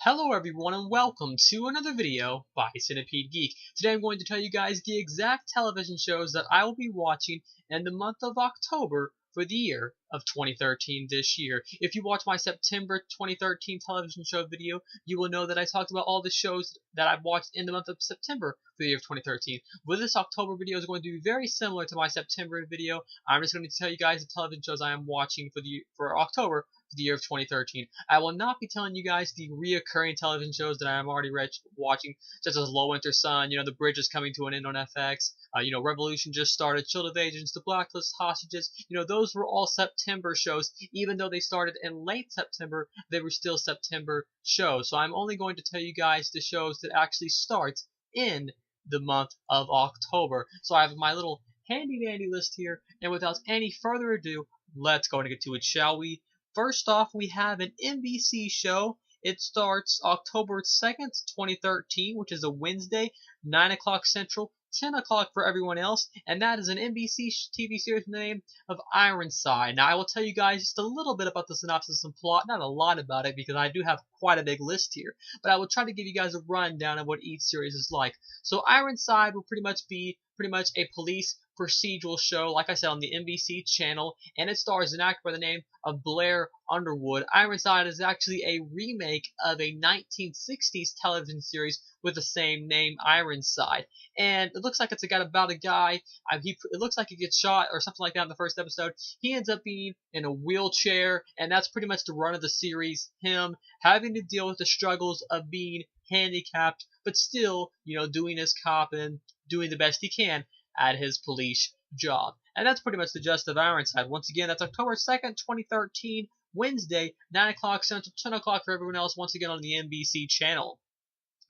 Hello everyone and welcome to another video by Centipede Geek. Today I'm going to tell you guys the exact television shows that I will be watching in the month of October for the year of 2013 this year. If you watch my September 2013 television show video, you will know that I talked about all the shows that I've watched in the month of September for the year of 2013. Well, this October video is going to be very similar to my September video. I'm just going to tell you guys the television shows I am watching for October for the year of 2013. I will not be telling you guys the reoccurring television shows that I am already watching, such as Low Winter Sun, The Bridge is coming to an end on FX, Revolution just started, Shield of Agents, The Blacklist, Hostages. Those were all September shows. Even though they started in late September, they were still September shows. So I'm only going to tell you guys the shows that actually start in the month of October. So I have my little handy dandy list here, and without any further ado, let's go and get to it, shall we? First off, we have an NBC show. It starts October 2nd, 2013, which is a Wednesday, 9 o'clock Central, 10 o'clock for everyone else, and that is an NBC TV series with the name of Ironside. Now, I will tell you guys just a little bit about the synopsis and plot, not a lot about it because I do have quite a big list here, but I will try to give you guys a rundown of what each series is like. So Ironside will pretty much be a police procedural show, like I said, on the NBC channel, and it stars an actor by the name of Blair Underwood. Ironside is actually a remake of a 1960s television series with the same name, Ironside. And it looks like it's about a guy. It looks like he gets shot or something like that in the first episode. He ends up being in a wheelchair, and that's pretty much the run of the series. Him having to deal with the struggles of being handicapped, but still, doing his cop and doing the best he can at his police job. And that's pretty much the gist of Ironside. Once again, that's October 2nd, 2013, Wednesday, 9 o'clock Central, 10 o'clock for everyone else, once again on the NBC channel.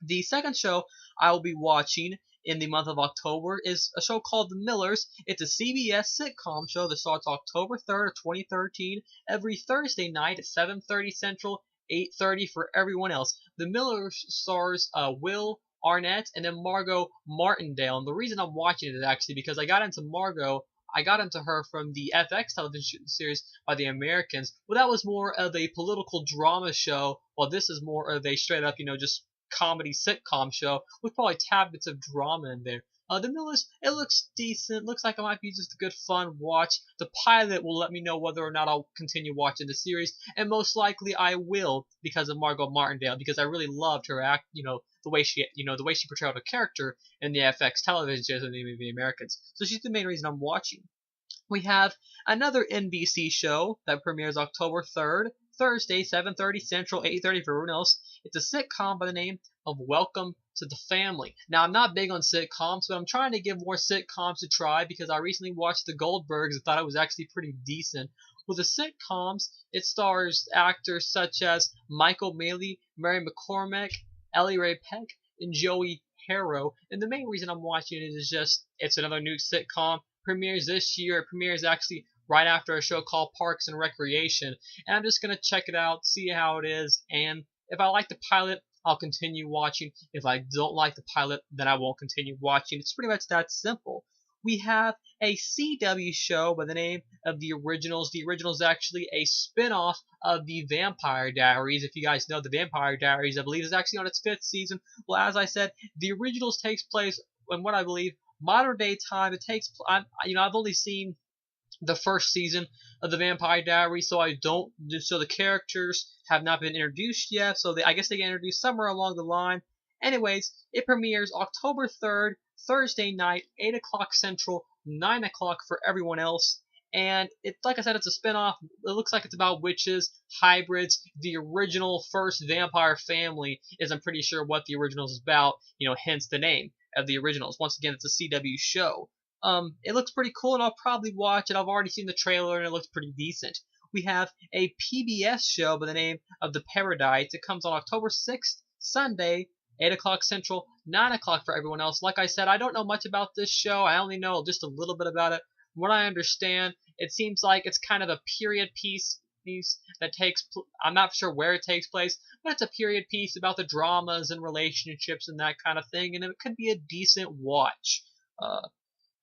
The second show I will be watching in the month of October is a show called The Millers. It's a CBS sitcom show that starts October 3rd of 2013 every Thursday night at 7:30 Central, 8:30 for everyone else. The Millers stars Will Arnett and then Margot Martindale. And the reason I'm watching it is actually because I got into her from the FX television series by the Americans. Well, that was more of a political drama show, while this is more of a straight up, just comedy sitcom show with probably tad bits of drama in there. The Millers, it looks decent. Looks like it might be just a good fun watch. The pilot will let me know whether or not I'll continue watching the series, and most likely I will because of Margot Martindale, because I really loved her act, the way she portrayed her character in the FX television series of the Americans. So she's the main reason I'm watching. We have another NBC show that premieres October 3rd, Thursday, 7:30 Central, 8:30 for everyone else. It's a sitcom by the name of Welcome to the Family. Now, I'm not big on sitcoms, but I'm trying to give more sitcoms a try because I recently watched The Goldbergs and thought it was actually pretty decent. With the sitcoms, it stars actors such as Michael Maley, Mary McCormack, Ellie Ray Peck, and Joey Harrow. And the main reason I'm watching it is just it's another new sitcom. Premieres this year. It premieres actually right after a show called Parks and Recreation. And I'm just going to check it out, see how it is, and if I like the pilot, I'll continue watching. If I don't like the pilot, then I won't continue watching. It's pretty much that simple. We have a CW show by the name of The Originals. The Originals is actually a spin-off of The Vampire Diaries. If you guys know The Vampire Diaries, I believe is actually on its 5th season. Well, as I said, The Originals takes place in what I believe modern day time. I've only seen the first season of The Vampire Diaries, so the characters have not been introduced yet, so I guess they get introduced somewhere along the line. Anyways, it premieres October 3rd, Thursday night, 8 o'clock Central, 9 o'clock for everyone else. And like I said, it's a spinoff. It looks like it's about witches, hybrids. The original first vampire family is, I'm pretty sure, what The Originals is about, hence the name of The Originals. Once again, it's a CW show. It looks pretty cool, and I'll probably watch it. I've already seen the trailer, and it looks pretty decent. We have a PBS show by the name of The Paradites. It comes on October 6th, Sunday, 8 o'clock Central, 9 o'clock for everyone else. Like I said, I don't know much about this show. I only know just a little bit about it. From what I understand, it seems like it's kind of a period piece that I'm not sure where it takes place, but it's a period piece about the dramas and relationships and that kind of thing, and it could be a decent watch.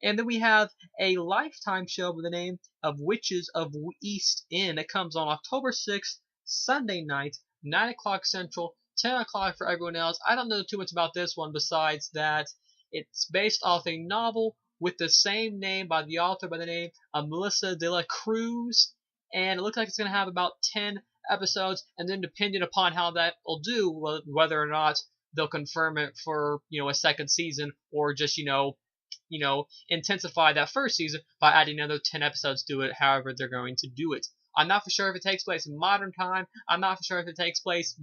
And then we have a Lifetime show by the name of Witches of East End. It comes on October 6th, Sunday night, 9 o'clock Central, 10 o'clock for everyone else. I don't know too much about this one besides that it's based off a novel with the same name by the author by the name of Melissa de la Cruz, and it looks like it's going to have about 10 episodes, and then depending upon how that will do, whether or not they'll confirm it for a second season or just intensify that first season by adding another 10 episodes to it, however they're going to do it. I'm not for sure if it takes place in modern time. I'm not for sure if it takes place,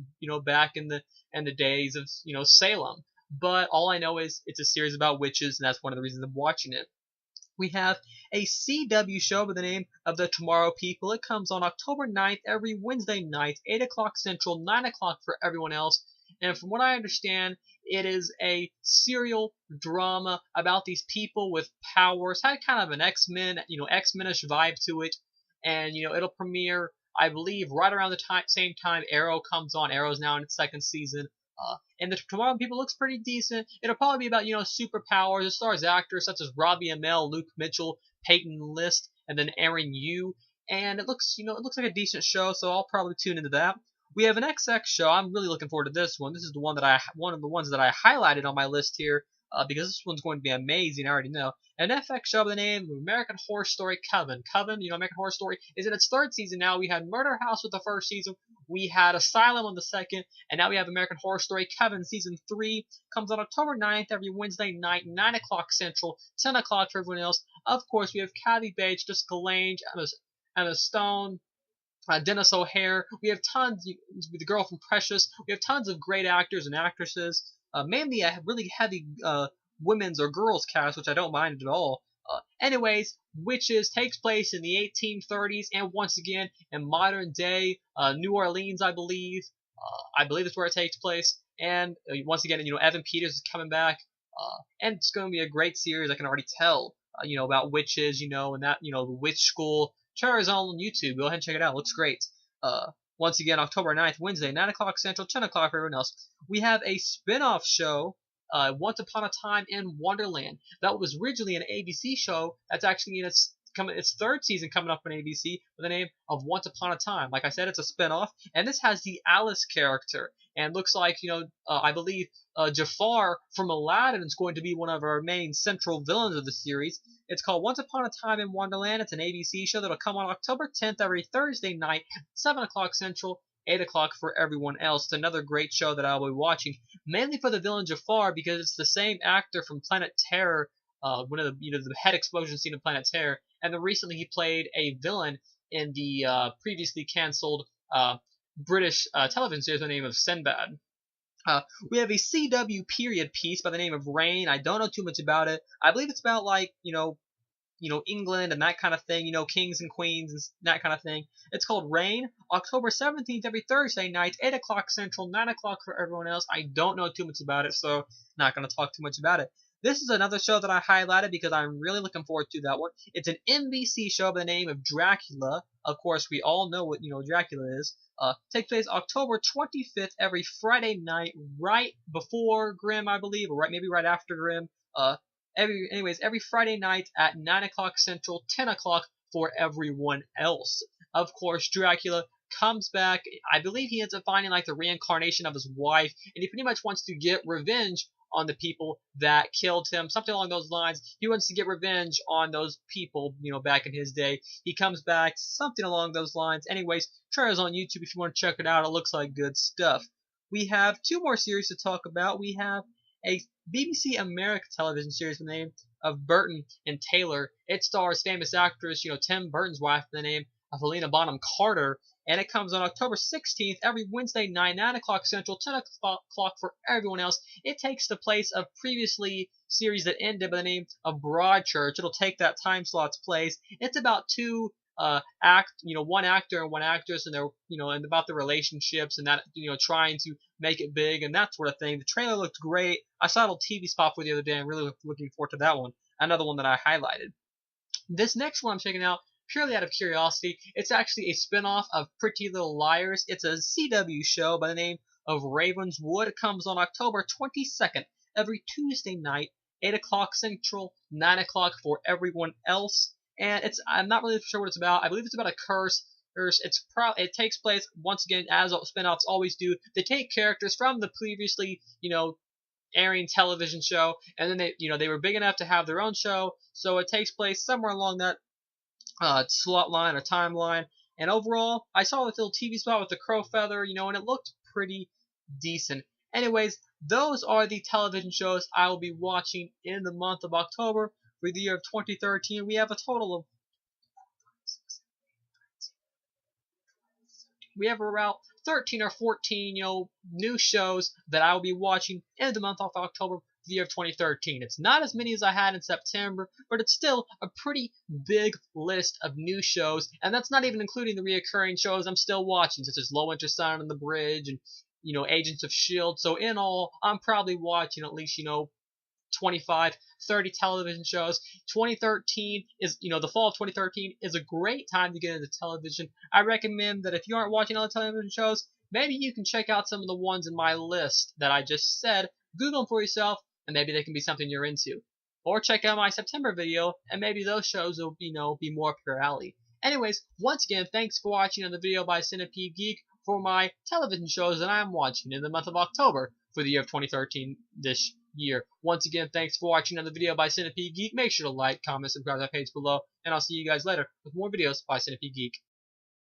back in the days of, Salem. But all I know is it's a series about witches, and that's one of the reasons I'm watching it. We have a CW show by the name of The Tomorrow People. It comes on October 9th every Wednesday night, 8 o'clock Central, 9 o'clock for everyone else. And from what I understand, it is a serial drama about these people with powers. Had kind of an X-Men, X-Men-ish vibe to it. And, it'll premiere, I believe, right around the same time Arrow comes on. Arrow's now in its second season. And The Tomorrow People looks pretty decent. It'll probably be about, superpowers. It stars actors such as Robbie Amell, Luke Mitchell, Peyton List, and then Aaron Yu. And it looks like a decent show, so I'll probably tune into that. We have an XX show. I'm really looking forward to this one. This is one of the ones that I highlighted on my list here, because this one's going to be amazing. I already know. An FX show by the name of American Horror Story Coven. American Horror Story is in its third season now. We had Murder House with the first season. We had Asylum on the second. And now we have American Horror Story Coven Season 3. Comes on October 9th every Wednesday night, 9 o'clock Central, 10 o'clock for everyone else. Of course, we have Kathy Bates, Jessica Lange, Emma Stone, Dennis O'Hare. We have tons, the girl from Precious. We have tons of great actors and actresses. Mainly a really heavy women's or girls cast, which I don't mind at all. Anyways, Witches takes place in the 1830s and once again in modern day New Orleans, I believe. I believe that's where it takes place. And once again, Evan Peters is coming back. And it's going to be a great series. I can already tell, about witches, and that, the witch school. Check it out on YouTube. Go ahead and check it out. It looks great. Once again, October 9th, Wednesday, 9 o'clock Central, 10 o'clock for everyone else. We have a spin-off show, Once Upon a Time in Wonderland. That was originally an ABC show that's actually in its third season coming up on ABC with the name of Once Upon a Time. Like I said, it's a spin-off, and this has the Alice character. And looks like, I believe Jafar from Aladdin is going to be one of our main central villains of the series. It's called Once Upon a Time in Wonderland. It's an ABC show that'll come on October 10th every Thursday night, 7 o'clock Central, 8 o'clock for everyone else. It's another great show that I'll be watching, mainly for the villain Jafar, because it's the same actor from Planet Terror, one of the head explosion scene of Planet Terror, and then recently he played a villain in the previously cancelled British television series by the name of Sinbad. We have a CW period piece by the name of Rain. I don't know too much about it. I believe it's about England and that kind of thing, kings and queens and that kind of thing. It's called Rain. October 17th every Thursday night, 8 o'clock Central, 9 o'clock for everyone else. I don't know too much about it, so not going to talk too much about it. This is another show that I highlighted because I'm really looking forward to that one. It's an NBC show by the name of Dracula. Of course, we all know what Dracula is. Takes place October 25th every Friday night, right before Grimm, I believe, or maybe right after Grimm. Every Friday night at 9 o'clock Central, 10 o'clock for everyone else. Of course, Dracula comes back. I believe he ends up finding the reincarnation of his wife, and he pretty much wants to get revenge on the people that killed him, something along those lines. He wants to get revenge on those people, back in his day. He comes back, something along those lines. Anyways, try it on YouTube if you want to check it out. It looks like good stuff. We have two more series to talk about. We have a BBC America television series with the name of Burton and Taylor. It stars famous actress, Tim Burton's wife, by the name of Helena Bonham Carter. And it comes on October 16th every Wednesday night, 9 o'clock Central, 10 o'clock for everyone else. It takes the place of previously series that ended by the name of Broadchurch. It'll take that time slot's place. It's about one actor and one actress, and they're, and about the relationships and that, trying to make it big and that sort of thing. The trailer looked great. I saw a little TV spot for the other day. I'm really looking forward to that one. Another one that I highlighted. This next one I'm checking out purely out of curiosity. It's actually a spin-off of Pretty Little Liars. It's a CW show by the name of Ravenswood. It comes on October 22nd every Tuesday night, 8 o'clock Central, 9 o'clock for everyone else. And I'm not really sure what it's about. I believe it's about a curse It takes place once again as spin-offs always do. They take characters from the previously airing television show, and then they were big enough to have their own show, so it takes place somewhere along that slot line or timeline. And overall, I saw this little TV spot with the crow feather, and it looked pretty decent. Anyways, those are the television shows I will be watching in the month of October for the year of 2013. We have a total of around 13 or 14, new shows that I will be watching in the month of October for the year of 2013. It's not as many as I had in September, but it's still a pretty big list of new shows, and that's not even including the reoccurring shows I'm still watching, such as Low Winter Sun on the Bridge and, Agents of S.H.I.E.L.D. So in all, I'm probably watching at least, 25, 30 television shows. 2013 is, the fall of 2013 is a great time to get into television. I recommend that if you aren't watching all the television shows, maybe you can check out some of the ones in my list that I just said. Google them for yourself, and maybe they can be something you're into. Or check out my September video, and maybe those shows will, be more up your alley. Anyways, once again, thanks for watching another video by Centipede Geek for my television shows that I'm watching in the month of October for the year of 2013 this year. Once again, thanks for watching another video by Centipede Geek. Make sure to like, comment, subscribe to that page below, and I'll see you guys later with more videos by Centipede Geek.